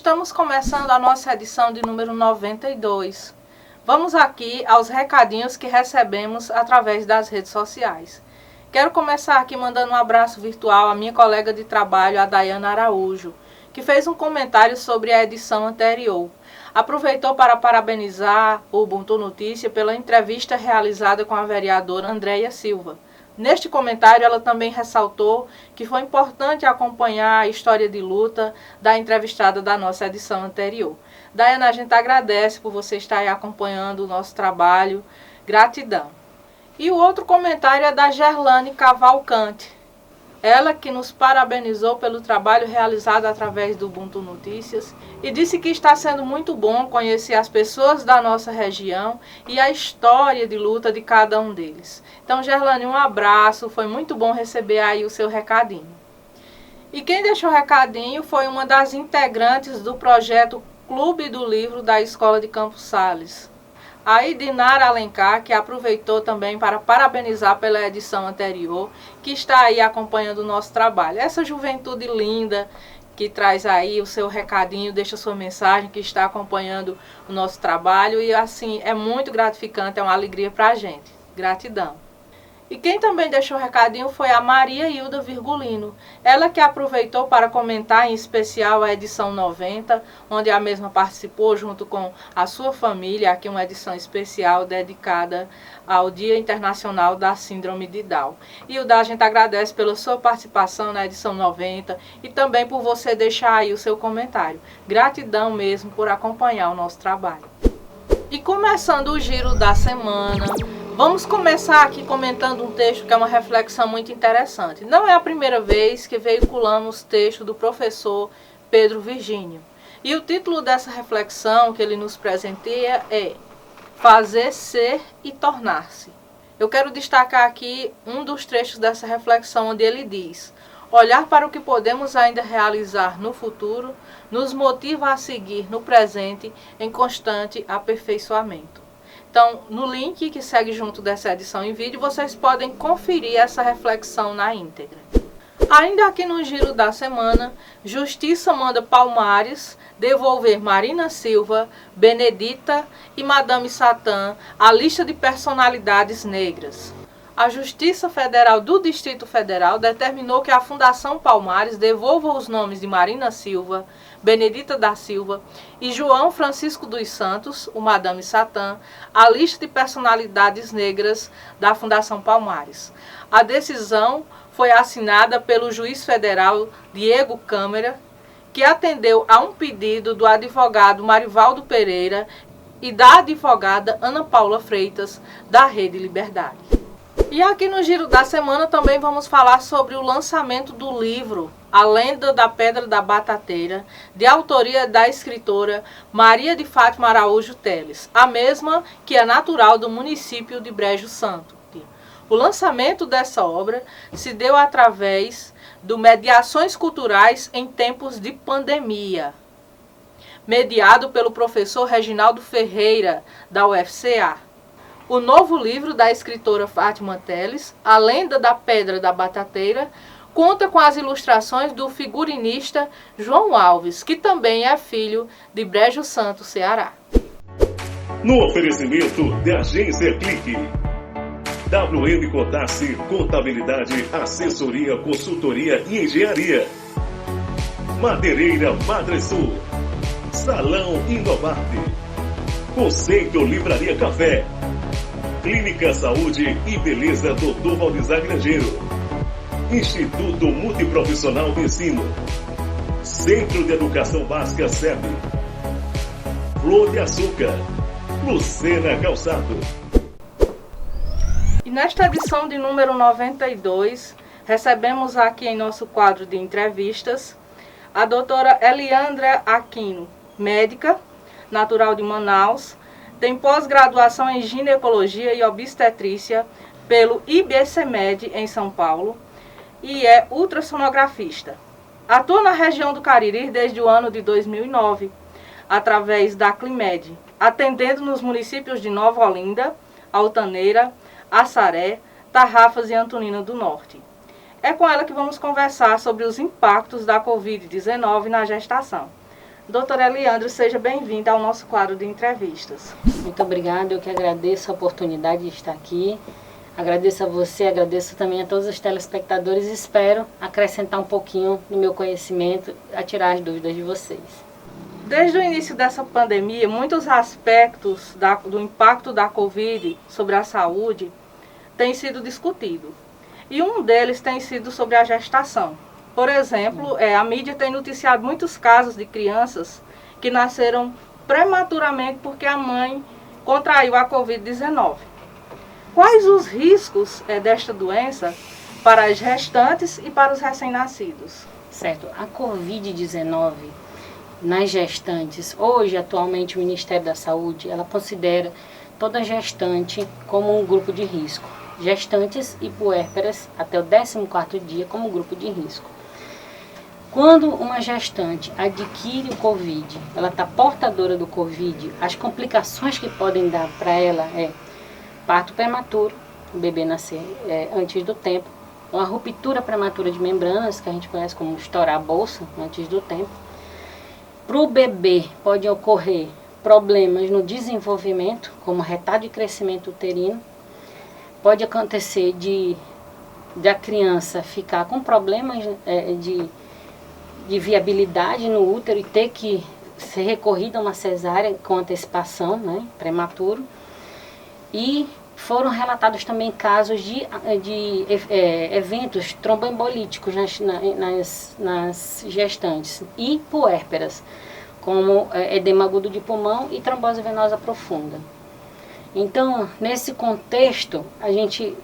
Estamos começando a nossa edição de número 92. Vamos aqui aos recadinhos que recebemos através das redes sociais. Quero começar aqui mandando um abraço virtual à minha colega de trabalho, a Dayana Araújo, que fez um comentário sobre a edição anterior. Aproveitou para parabenizar o Ubuntu Notícia pela entrevista realizada com a vereadora Andréia Silva. Neste comentário, ela também ressaltou que foi importante acompanhar a história de luta da entrevistada da nossa edição anterior. Dayana, a gente agradece por você estar aí acompanhando o nosso trabalho. Gratidão. E o outro comentário é da Gerlane Cavalcante. Ela que nos parabenizou pelo trabalho realizado através do Ubuntu Notícias e disse que está sendo muito bom conhecer as pessoas da nossa região e a história de luta de cada um deles. Então, Gerlane, um abraço, foi muito bom receber aí o seu recadinho. E quem deixou o recadinho foi uma das integrantes do projeto Clube do Livro da Escola de Campos Sales, a Idinara Alencar, que aproveitou também para parabenizar pela edição anterior, que está aí acompanhando o nosso trabalho. Essa juventude linda que traz aí o seu recadinho, deixa sua mensagem, que está acompanhando o nosso trabalho e assim é muito gratificante, é uma alegria para a gente. Gratidão. E quem também deixou o recadinho foi a Maria Hilda Virgulino. Ela que aproveitou para comentar em especial a edição 90, onde a mesma participou junto com a sua família, aqui uma edição especial dedicada ao Dia Internacional da Síndrome de Down. E o a gente agradece pela sua participação na edição 90 e também por você deixar aí o seu comentário. Gratidão mesmo por acompanhar o nosso trabalho. E começando o giro da semana, vamos começar aqui comentando um texto que é uma reflexão muito interessante. Não é a primeira vez que veiculamos texto do professor Pedro Virgínio. E o título dessa reflexão que ele nos presenteia é Fazer, Ser e Tornar-se. Eu quero destacar aqui um dos trechos dessa reflexão onde ele diz: olhar para o que podemos ainda realizar no futuro nos motiva a seguir no presente em constante aperfeiçoamento. Então, no link que segue junto dessa edição em vídeo, vocês podem conferir essa reflexão na íntegra. Ainda aqui no giro da semana, Justiça manda Palmares devolver Marina Silva, Benedita e Madame Satã à lista de personalidades negras. A Justiça Federal do Distrito Federal determinou que a Fundação Palmares devolva os nomes de Marina Silva, Benedita da Silva e João Francisco dos Santos, o Madame Satã, à lista de personalidades negras da Fundação Palmares. A decisão foi assinada pelo juiz federal Diego Câmara, que atendeu a um pedido do advogado Marivaldo Pereira e da advogada Ana Paula Freitas, da Rede Liberdade. E aqui no Giro da Semana também vamos falar sobre o lançamento do livro A Lenda da Pedra da Batateira, de autoria da escritora Maria de Fátima Araújo Teles, a mesma que é natural do município de Brejo Santo. O lançamento dessa obra se deu através do Mediações Culturais em Tempos de Pandemia, mediado pelo professor Reginaldo Ferreira, da UFCA. O novo livro da escritora Fátima Teles, A Lenda da Pedra da Batateira, conta com as ilustrações do figurinista João Alves, que também é filho de Brejo Santo, Ceará. No oferecimento de Agência Clique, WM Contasse, Contabilidade, Assessoria, Consultoria e Engenharia. Madeireira Madresul, Salão Inovarte, Conceito Livraria Café, Clínica Saúde e Beleza Dr. Valdizar Grangeiro, Instituto Multiprofissional de Ensino, Centro de Educação Básica SEB, Flor de Açúcar, Lucena Calçado. E nesta edição de número 92, recebemos aqui em nosso quadro de entrevistas a doutora Eliandra Aquino, médica, natural de Manaus, tem pós-graduação em ginecologia e obstetrícia pelo IBCMed em São Paulo e é ultrassonografista. Atua na região do Cariri desde o ano de 2009, através da Climed, atendendo nos municípios de Nova Olinda, Altaneira, Assaré, Tarrafas e Antonina do Norte. É com ela que vamos conversar sobre os impactos da Covid-19 na gestação. Doutora Eliandra, seja bem-vinda ao nosso quadro de entrevistas. Muito obrigada, eu que agradeço a oportunidade de estar aqui. Agradeço a você, agradeço também a todos os telespectadores e espero acrescentar um pouquinho no meu conhecimento, a tirar as dúvidas de vocês. Desde o início dessa pandemia, muitos aspectos do impacto da Covid sobre a saúde têm sido discutidos. E um deles tem sido sobre a gestação. Por exemplo, a mídia tem noticiado muitos casos de crianças que nasceram prematuramente porque a mãe contraiu a Covid-19. Quais os riscos desta doença para as gestantes e para os recém-nascidos? Certo, a Covid-19 nas gestantes, hoje atualmente o Ministério da Saúde, ela considera toda gestante como um grupo de risco. Gestantes e puérperas até o 14º dia como grupo de risco. Quando uma gestante adquire o Covid, ela está portadora do Covid, as complicações que podem dar para ela é parto prematuro, o bebê nascer antes do tempo, uma ruptura prematura de membranas, que a gente conhece como estourar a bolsa antes do tempo. Para o bebê pode ocorrer problemas no desenvolvimento, como retardo de crescimento uterino, pode acontecer da criança ficar com problemas de viabilidade no útero e ter que ser recorrida a uma cesárea com antecipação, né, prematuro. E foram relatados também casos de eventos tromboembolíticos nas gestantes e puérperas, como edema agudo de pulmão e trombose venosa profunda. Então, nesse contexto, a gente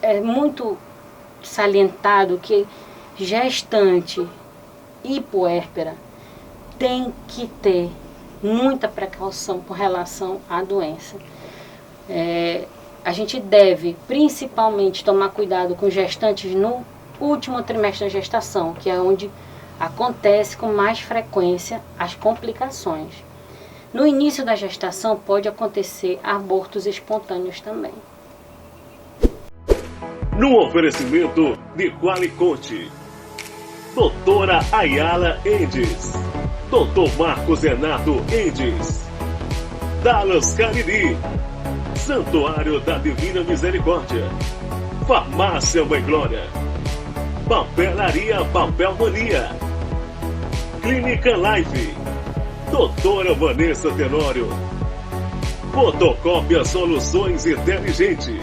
é muito salientado que gestante e puérpera tem que ter muita precaução com relação à doença. A gente deve principalmente tomar cuidado com gestantes no último trimestre da gestação, que é onde acontece com mais frequência as complicações. No início da gestação pode acontecer abortos espontâneos também. No oferecimento de Qualiconte, doutora Ayala Endes, doutor Marcos Renato Endes, Dallas Cariri, Santuário da Divina Misericórdia, Farmácia Mãe Glória, Papelaria Papel Mania, Clínica Life, doutora Vanessa Tenório, Fotocópia Soluções Inteligente.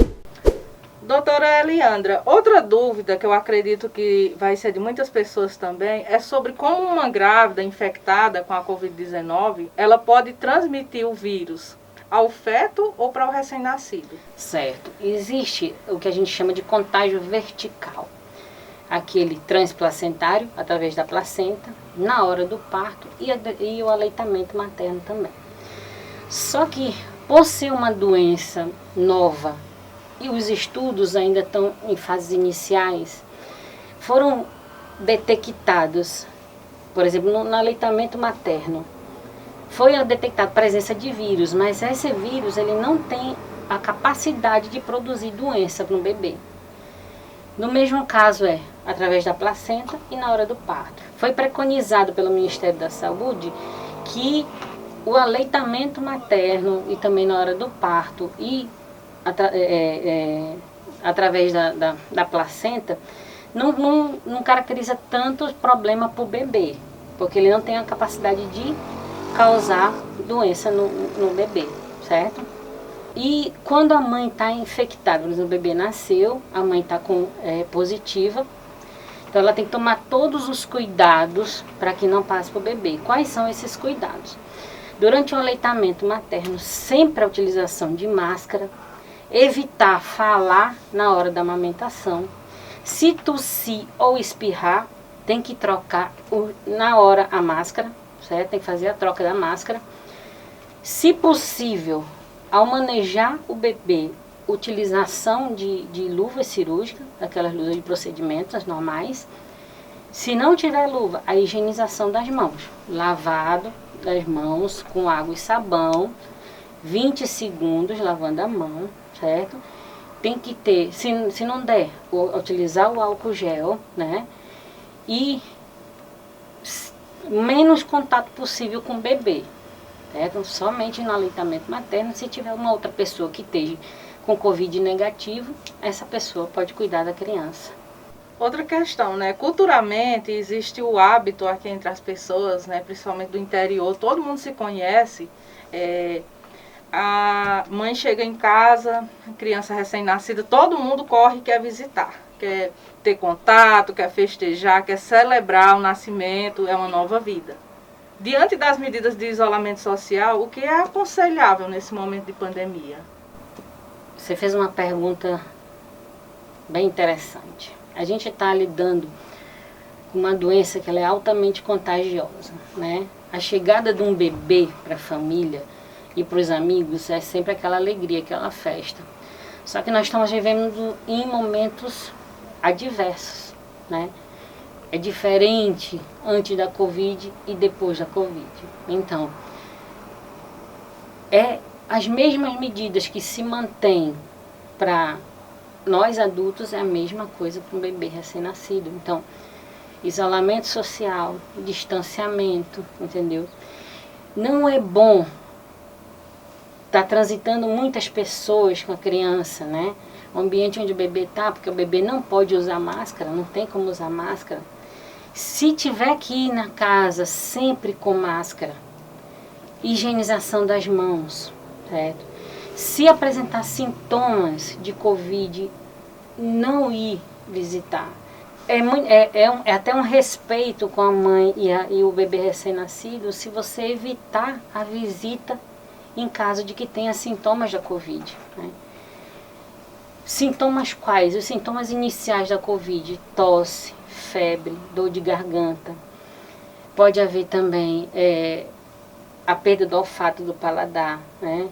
Doutora Eliandra, outra dúvida que eu acredito que vai ser de muitas pessoas também é sobre como uma grávida infectada com a Covid-19, ela pode transmitir o vírus ao feto ou para o recém-nascido. Certo. Existe o que a gente chama de contágio vertical. Aquele transplacentário, através da placenta, na hora do parto e o aleitamento materno também. Só que, por ser uma doença nova e os estudos ainda estão em fases iniciais, foram detectados, por exemplo, no aleitamento materno, foi detectada a presença de vírus, mas esse vírus ele não tem a capacidade de produzir doença no bebê. No mesmo caso através da placenta e na hora do parto. Foi preconizado pelo Ministério da Saúde que o aleitamento materno e também na hora do parto e através da placenta não caracteriza tanto problema para o bebê, porque ele não tem a capacidade de causar doença no bebê, certo? E quando a mãe está infectada, por exemplo, o bebê nasceu, a mãe está positiva, então ela tem que tomar todos os cuidados para que não passe para o bebê. Quais são esses cuidados? Durante o aleitamento materno, sempre a utilização de máscara, evitar falar na hora da amamentação. Se tossir ou espirrar, tem que trocar na hora a máscara, certo? Tem que fazer a troca da máscara. Se possível, ao manejar o bebê, utilização de luvas cirúrgicas, aquelas luvas de procedimentos as normais. Se não tiver luva, a higienização das mãos. Lavado das mãos com água e sabão, 20 segundos lavando a mão, certo? Tem que ter, se não der, utilizar o álcool gel, né? E menos contato possível com o bebê. Certo? Somente no aleitamento materno, se tiver uma outra pessoa que esteja com Covid negativo, essa pessoa pode cuidar da criança. Outra questão, né? Culturalmente existe o hábito aqui entre as pessoas, né? Principalmente do interior, todo mundo se conhece. A mãe chega em casa, a criança recém-nascida, todo mundo corre e quer visitar. Quer ter contato, quer festejar, quer celebrar o nascimento, é uma nova vida. Diante das medidas de isolamento social, o que é aconselhável nesse momento de pandemia? Você fez uma pergunta bem interessante. A gente está lidando com uma doença que ela é altamente contagiosa, né? A chegada de um bebê para a família e para os amigos é sempre aquela alegria, aquela festa. Só que nós estamos vivendo em momentos adversos, né? É diferente antes da Covid e depois da Covid. Então, as mesmas medidas que se mantêm para nós adultos é a mesma coisa para um bebê recém-nascido. Então, isolamento social, distanciamento, entendeu? Não é bom estar transitando muitas pessoas com a criança, né? O ambiente onde o bebê está, porque o bebê não pode usar máscara, não tem como usar máscara. Se tiver que ir na casa sempre com máscara, higienização das mãos, certo? Se apresentar sintomas de Covid, não ir visitar. É até um respeito com a mãe e o bebê recém-nascido se você evitar a visita em caso de que tenha sintomas da Covid, né? Sintomas quais? Os sintomas iniciais da Covid: tosse, febre, dor de garganta. Pode haver também a perda do olfato do paladar, né?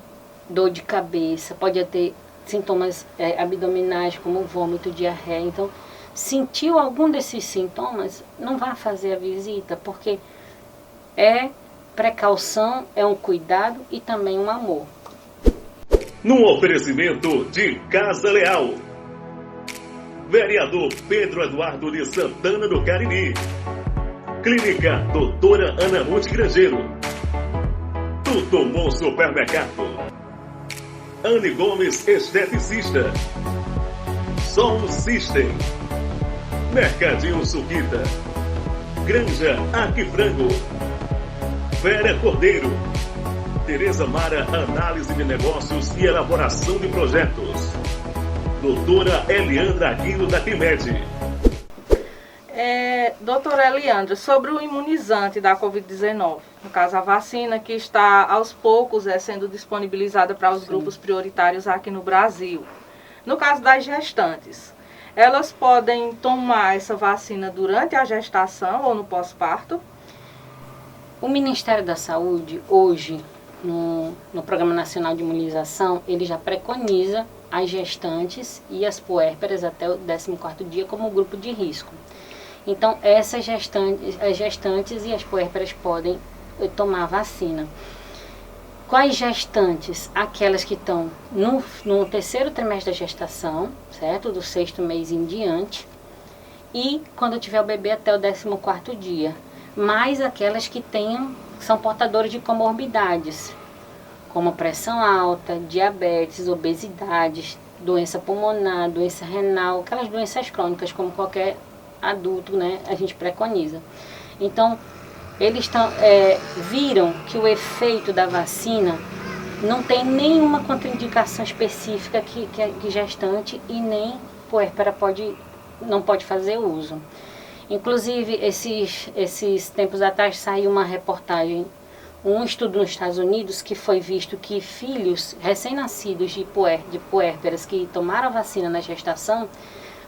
Dor de cabeça, pode ter sintomas abdominais como vômito, diarreia. Então, sentiu algum desses sintomas, não vá fazer a visita, porque é precaução, é um cuidado e também um amor. Num oferecimento de Casa Leal, vereador Pedro Eduardo de Santana do Cariri, Clínica Doutora Ana Ruth Grangeiro, Tudo Bom Supermercado, Anne Gomes Esteticista, Som System, Mercadinho Suquita, Granja Aquifrango, Vera Cordeiro, Tereza Mara, Análise de Negócios e Elaboração de Projetos, Doutora Eliandra Aguino da Quimed. Doutora Eliandra, sobre o imunizante da Covid-19, no caso a vacina que está aos poucos sendo disponibilizada para os grupos prioritários aqui no Brasil. No caso das gestantes, elas podem tomar essa vacina durante a gestação ou no pós-parto? O Ministério da Saúde, hoje, no Programa Nacional de Imunização, ele já preconiza as gestantes e as puérperas até o 14º dia como grupo de risco. Então, as gestantes e as puérperas podem tomar vacina. Quais gestantes? Aquelas que estão no 3º trimestre da gestação, certo? Do 6º mês em diante. E quando tiver o bebê até o 14º dia. Mais aquelas que são portadoras de comorbidades, como pressão alta, diabetes, obesidade, doença pulmonar, doença renal, aquelas doenças crônicas, como qualquer adulto, né, a gente preconiza. Então, eles viram que o efeito da vacina não tem nenhuma contraindicação específica que gestante e nem puérpera não pode fazer uso. Inclusive, esses tempos atrás saiu uma reportagem, um estudo nos Estados Unidos, que foi visto que filhos recém-nascidos de puérperas que tomaram a vacina na gestação,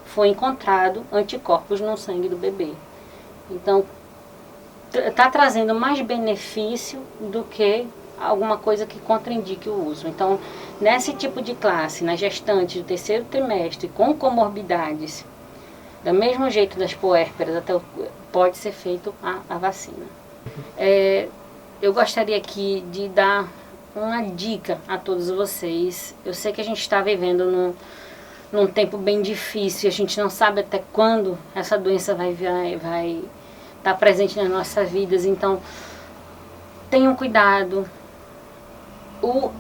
foi encontrado anticorpos no sangue do bebê. Então, está trazendo mais benefício do que alguma coisa que contraindique o uso. Então, nesse tipo de classe, na gestante do 3º trimestre, com comorbidades, do mesmo jeito das puérperas, pode ser feito a vacina. Eu gostaria aqui de dar uma dica a todos vocês. Eu sei que a gente está vivendo num tempo bem difícil, a gente não sabe até quando essa doença vai está presente nas nossas vidas. Então, tenham cuidado.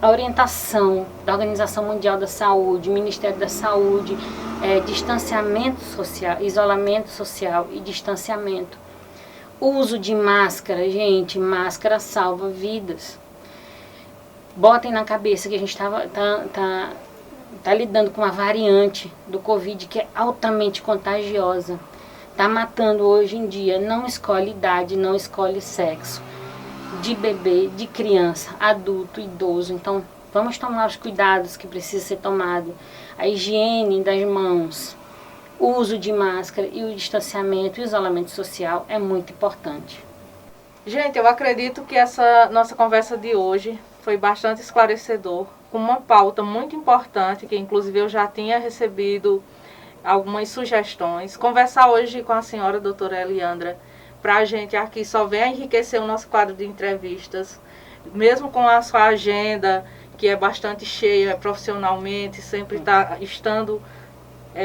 A orientação da Organização Mundial da Saúde, Ministério da Saúde, distanciamento social, isolamento social e distanciamento. O uso de máscara, gente, máscara salva vidas. Botem na cabeça que a gente tá lidando com uma variante do Covid que é altamente contagiosa. Tá matando hoje em dia, não escolhe idade, não escolhe sexo. De bebê, de criança, adulto, idoso. Então, vamos tomar os cuidados que precisa ser tomado. A higiene das mãos, o uso de máscara e o distanciamento e o isolamento social é muito importante. Gente, eu acredito que essa nossa conversa de hoje foi bastante esclarecedor, com uma pauta muito importante, que inclusive eu já tinha recebido algumas sugestões. Conversar hoje com a senhora doutora Eliandra, para a gente aqui só vem a enriquecer o nosso quadro de entrevistas, mesmo com a sua agenda, que é bastante cheia profissionalmente, sempre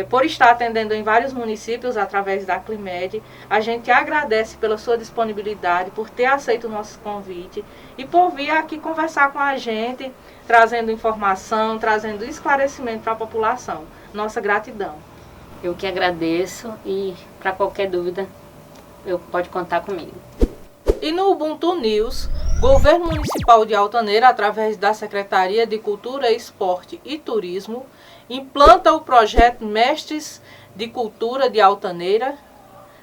por estar atendendo em vários municípios através da Climed. A gente agradece pela sua disponibilidade, por ter aceito o nosso convite e por vir aqui conversar com a gente, trazendo informação, trazendo esclarecimento para a população. Nossa gratidão. Eu que agradeço e para qualquer dúvida, pode contar comigo. E no Ubuntu News, Governo Municipal de Altaneira, através da Secretaria de Cultura, Esporte e Turismo, implanta o projeto Mestres de Cultura de Altaneira,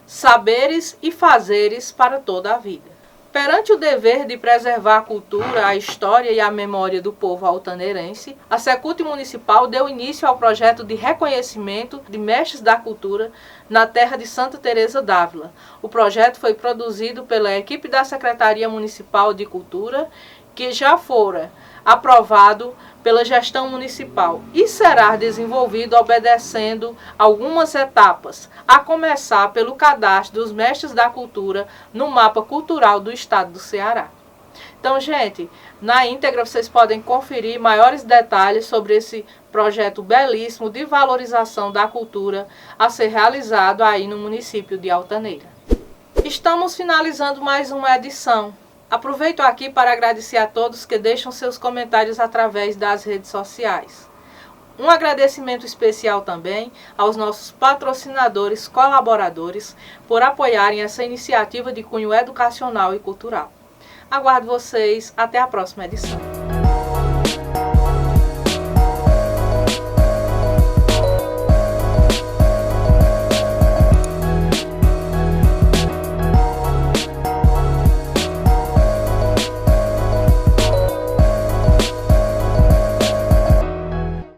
Saberes e Fazeres para toda a Vida. Perante o dever de preservar a cultura, a história e a memória do povo altaneirense, a Secult Municipal deu início ao projeto de reconhecimento de mestres da cultura na terra de Santa Teresa d'Ávila. O projeto foi produzido pela equipe da Secretaria Municipal de Cultura, que já fora aprovado pela gestão municipal e será desenvolvido obedecendo algumas etapas, a começar pelo cadastro dos mestres da cultura no mapa cultural do estado do Ceará. Então, gente, na íntegra vocês podem conferir maiores detalhes sobre esse projeto belíssimo de valorização da cultura a ser realizado aí no município de Altaneira. Estamos finalizando mais uma edição. Aproveito aqui para agradecer a todos que deixam seus comentários através das redes sociais. Um agradecimento especial também aos nossos patrocinadores, colaboradores, por apoiarem essa iniciativa de cunho educacional e cultural. Aguardo vocês até a próxima edição.